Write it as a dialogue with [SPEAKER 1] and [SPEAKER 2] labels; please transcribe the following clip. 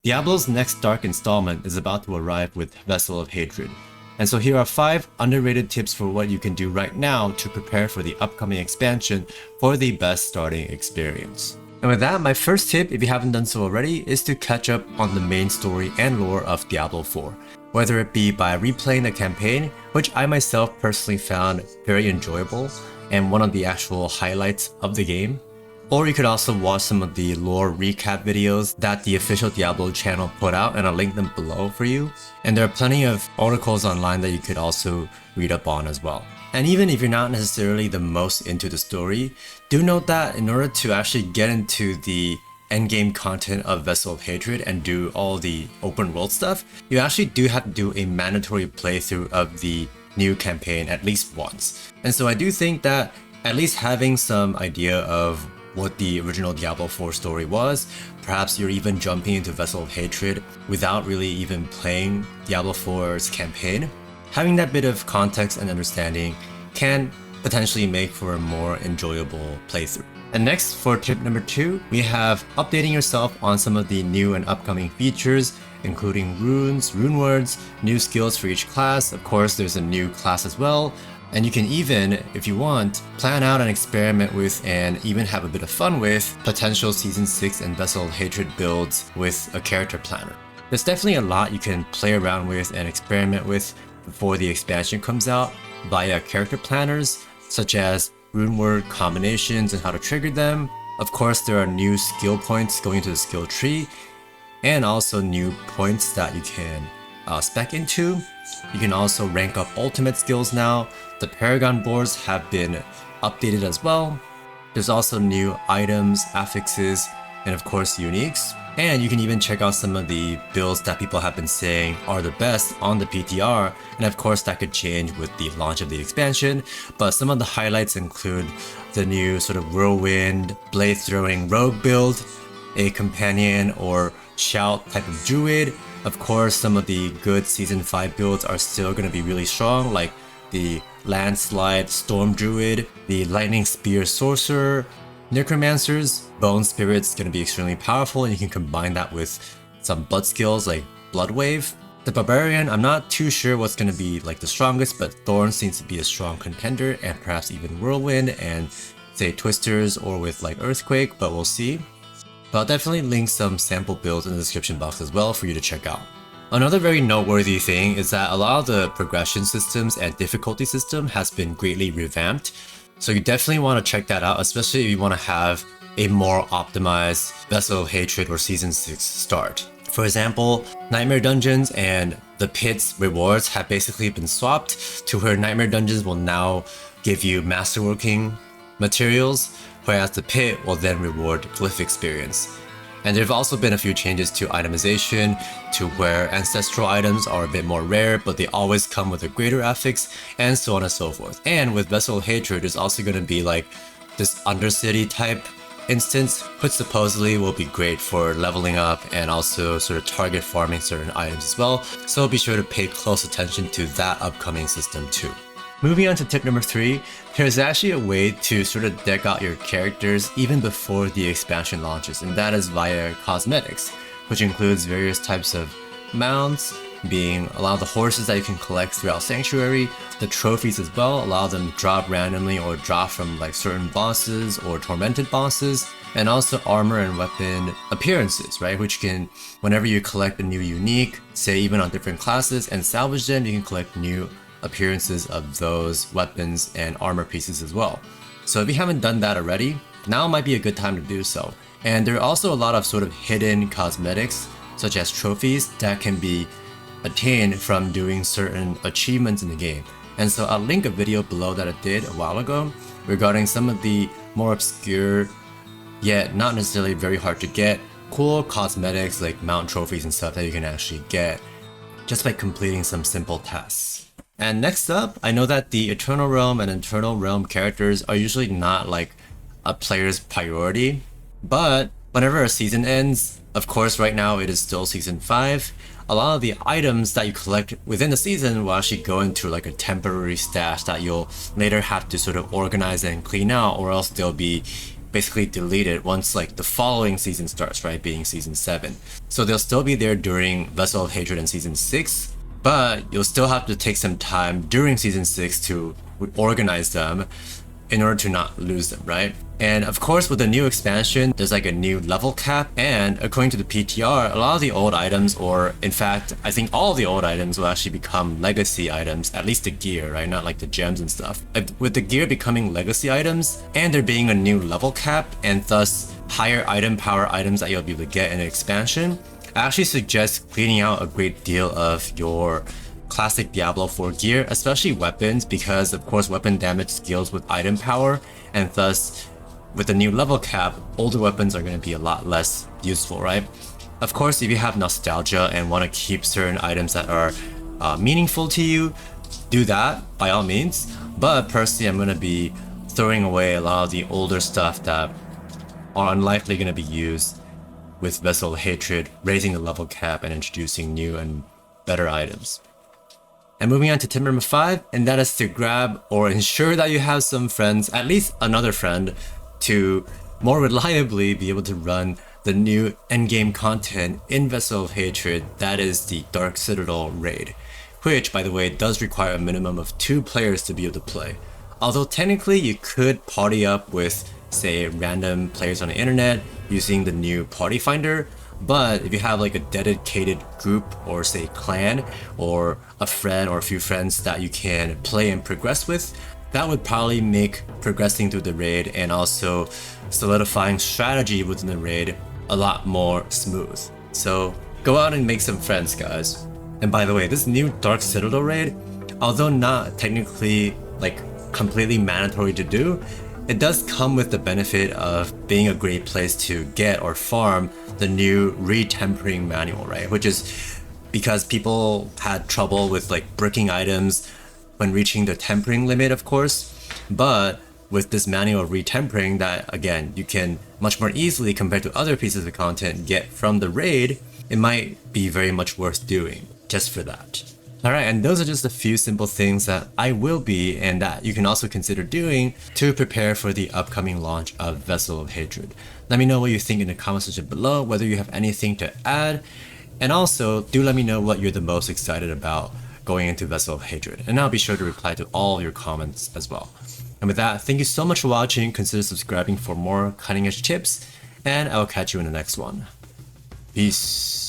[SPEAKER 1] Diablo's next dark installment is about to arrive with Vessel of Hatred. And so here are 5 underrated tips for what you can do right now to prepare for the upcoming expansion for the best starting experience. And with that, my first tip, if you haven't done so already, is to catch up on the main story and lore of Diablo 4. Whether it be by replaying the campaign, which I myself personally found very enjoyable and one of the actual highlights of the game, or you could also watch some of the lore recap videos that the official Diablo channel put out, and I'll link them below for you. And there are plenty of articles online that you could also read up on as well. And even if you're not necessarily the most into the story, do note that in order to actually get into the endgame content of Vessel of Hatred and do all the open world stuff, you actually do have to do a mandatory playthrough of the new campaign at least once. And so I do think that at least having some idea of what the original Diablo 4 story was, perhaps you're even jumping into Vessel of Hatred without really even playing Diablo 4's campaign, having that bit of context and understanding can potentially make for a more enjoyable playthrough. And next, for tip number 2, we have updating yourself on some of the new and upcoming features, including runes, rune words, new skills for each class. Of course, there's a new class as well. And you can even, if you want, plan out and experiment with and even have a bit of fun with potential Season 6 and Vessel of Hatred builds with a character planner. There's definitely a lot you can play around with and experiment with before the expansion comes out via character planners, such as rune word combinations and how to trigger them. Of course, there are new skill points going to the skill tree, and also new points that you can spec into. You can also rank up ultimate skills now. The Paragon boards have been updated as well. There's also new items, affixes, and of course uniques. And you can even check out some of the builds that people have been saying are the best on the PTR, and of course that could change with the launch of the expansion. But some of the highlights include the new sort of whirlwind, blade throwing rogue build, a companion or shout type of druid. Of course, some of the good Season 5 builds are still going to be really strong, like the Landslide Storm Druid, the Lightning Spear Sorcerer, Necromancers, Bone Spirit's going to be extremely powerful, and you can combine that with some blood skills like Blood Wave. The Barbarian, I'm not too sure what's going to be like the strongest, but Thorn seems to be a strong contender, and perhaps even Whirlwind and say Twisters or with like Earthquake, but we'll see. But I'll definitely link some sample builds in the description box as well for you to check out. Another very noteworthy thing is that a lot of the progression systems and difficulty system has been greatly revamped. So you definitely want to check that out, especially if you want to have a more optimized Vessel of Hatred or Season 6 start. For example, Nightmare Dungeons and the Pit's rewards have basically been swapped to where Nightmare Dungeons will now give you masterworking materials, whereas the Pit will then reward glyph experience. And there have also been a few changes to itemization, to where ancestral items are a bit more rare, but they always come with a greater affix, and so on and so forth. And with Vessel of Hatred, there's also going to be like this Undercity type instance, which supposedly will be great for leveling up and also sort of target farming certain items as well. So be sure to pay close attention to that upcoming system too. Moving on to tip number 3, there's actually a way to sort of deck out your characters even before the expansion launches, and that is via cosmetics, which includes various types of mounts, being a lot of the horses that you can collect throughout Sanctuary, the trophies as well, a lot of them drop randomly or drop from like certain bosses or tormented bosses, and also armor and weapon appearances, right, which can, whenever you collect a new unique, say even on different classes, and salvage them, you can collect new appearances of those weapons and armor pieces as well. So if you haven't done that already, now might be a good time to do so. And there are also a lot of sort of hidden cosmetics, such as trophies, that can be attained from doing certain achievements in the game. And so I'll link a video below that I did a while ago regarding some of the more obscure, yet not necessarily very hard to get, cool cosmetics like mount trophies and stuff that you can actually get just by completing some simple tasks. And next up, I know that the Eternal Realm and Eternal Realm characters are usually not like a player's priority, but whenever a season ends, of course right now it is still Season 5, a lot of the items that you collect within the season will actually go into like a temporary stash that you'll later have to sort of organize and clean out, or else they'll be basically deleted once like the following season starts, right? Being season 7. So they'll still be there during Vessel of Hatred in season 6, but you'll still have to take some time during season 6 to organize them in order to not lose them, right? And of course, with the new expansion, there's like a new level cap, and according to the PTR, a lot of the old items, or in fact, I think all of the old items will actually become legacy items, at least the gear, right? Not like the gems and stuff. With the gear becoming legacy items, and there being a new level cap, and thus higher item power items that you'll be able to get in the expansion, I actually suggest cleaning out a great deal of your classic Diablo 4 gear, especially weapons, because of course weapon damage scales with item power, and thus with the new level cap, older weapons are going to be a lot less useful, right? Of course, if you have nostalgia and want to keep certain items that are meaningful to you, do that by all means. But personally, I'm going to be throwing away a lot of the older stuff that are unlikely going to be used with Vessel of Hatred, raising the level cap and introducing new and better items. And moving on to tip number 5, and that is to grab or ensure that you have some friends, at least another friend, to more reliably be able to run the new endgame content in Vessel of Hatred, that is the Dark Citadel raid, which, by the way, does require a minimum of 2 players to be able to play. Although technically you could party up with, say, random players on the internet using the new party finder, but if you have like a dedicated group or say clan or a friend or a few friends that you can play and progress with, that would probably make progressing through the raid and also solidifying strategy within the raid a lot more smooth. So go out and make some friends, guys. And by the way, this new Dark Citadel raid, although not technically like completely mandatory to do, it does come with the benefit of being a great place to get or farm the new retempering manual, right? Which is because people had trouble with like bricking items when reaching the tempering limit, of course. But with this manual of retempering that, again, you can much more easily compared to other pieces of content get from the raid, it might be very much worth doing just for that. Alright, and those are just a few simple things that I will be and that you can also consider doing to prepare for the upcoming launch of Vessel of Hatred. Let me know what you think in the comment section below, whether you have anything to add, and also do let me know what you're the most excited about going into Vessel of Hatred, and I'll be sure to reply to all your comments as well. And with that, thank you so much for watching, consider subscribing for more cutting edge tips, and I will catch you in the next one. Peace.